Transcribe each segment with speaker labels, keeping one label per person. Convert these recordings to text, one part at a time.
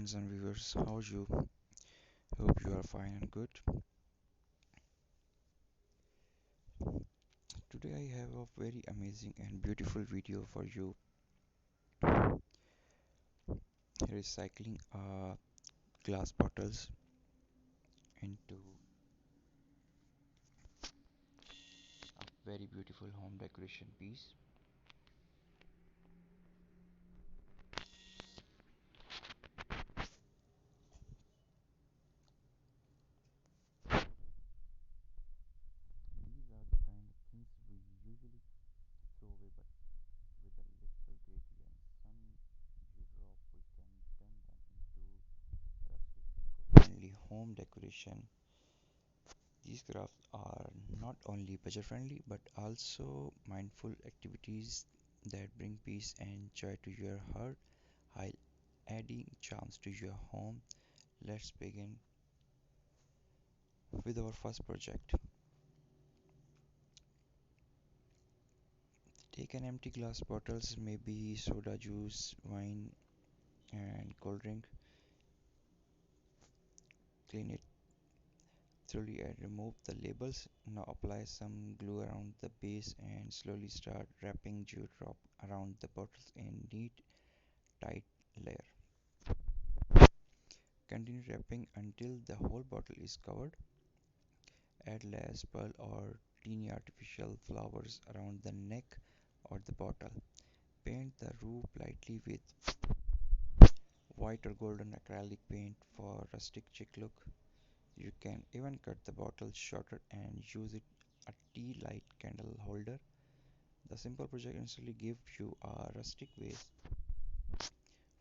Speaker 1: friends and viewers, how's you? Hope you are fine and good. Today I have a very amazing and beautiful video for you. Recycling glass bottles into a very beautiful home decoration piece. These are the kind of things we usually throw away, but with a little creativity and some drop, we can turn them into rustic, eco-friendly home decoration. These crafts are not only budget friendly but also mindful activities that bring peace and joy to your heart while adding charms to your home. Let's begin with our first project. Take an empty glass bottles, maybe soda juice, wine, and cold drink. Clean it thoroughly and remove the labels. Now apply some glue around the base and slowly start wrapping dewdrop around the bottles in neat, tight layer. Continue wrapping until the whole bottle is covered. Add lace, pearl, or teeny artificial flowers around the neck or the bottle. Paint the roof lightly with white or golden acrylic paint for rustic chic look. You can even cut the bottle shorter and use it a tea light candle holder. The simple project instantly gives you a rustic vase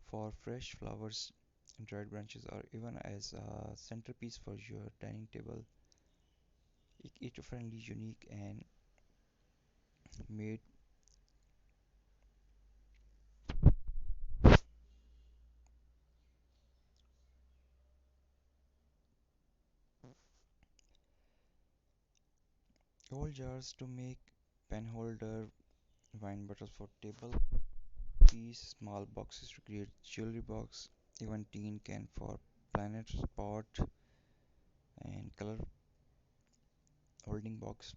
Speaker 1: for fresh flowers, dried branches, or even as a centerpiece for your dining table. Eco-friendly, unique, and made. Old jars to make pen holder, wine bottles for table piece, small boxes to create jewelry box, even tin can for planet pot and color holding box.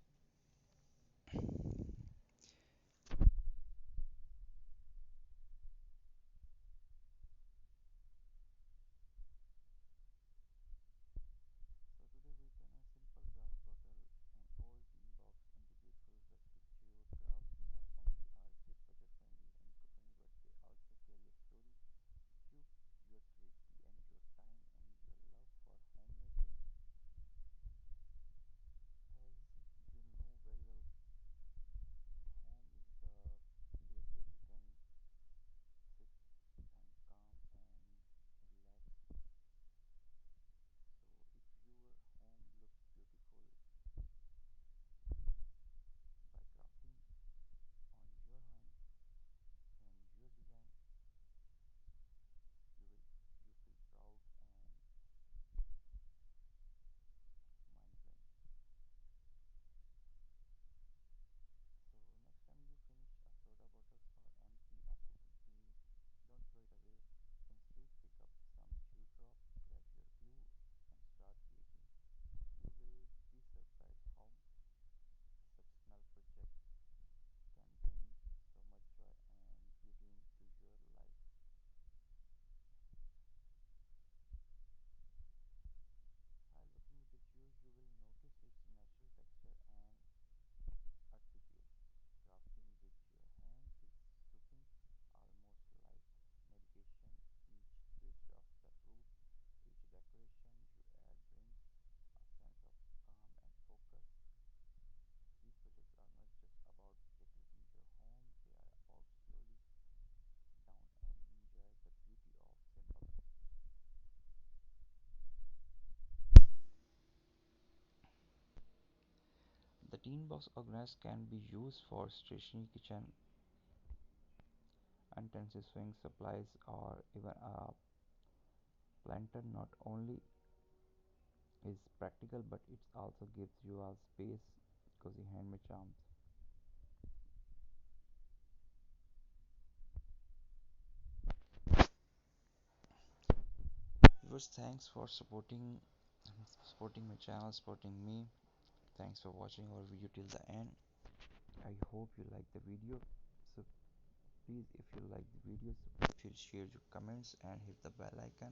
Speaker 1: So today we turn a simple glass bottle and old tin box into beautiful rustic jeweled craft. Not only are they budget friendly and eco-friendly, but they also carry a story. You, your creativity, and your time and your love for homemade things. As you know very well, the home is the place where you can sit and calm and relax. So if your home looks beautiful by crafting on your hand and your design, you feel proud and mind blowing. So next time you finish a soda bottles or empty a cooking tin, don't throw it away. Instead, pick up some dewdrop, grab your glue, and start creating. You will be surprised how such small project can bring so much joy and beauty into your life. While working with the juice, you will notice its natural texture and earthy feel. Crafting with your hands is soothing, almost like medication. Each twist of the root, each decoration you add brings a sense of calm and focus. These projects are not just about decorating your home, they are about slowly down and enjoy the beauty of simple. The tin box organizer can be used for stationery, kitchen utensils, sewing supplies, or even a planter. Not only is practical, but it also gives you a space, cozy handmade charms. Viewers, thanks for supporting my channel, supporting me. Thanks for watching our video till the end. I hope you like the video. So please, if you like the video, so please share your comments and hit the bell icon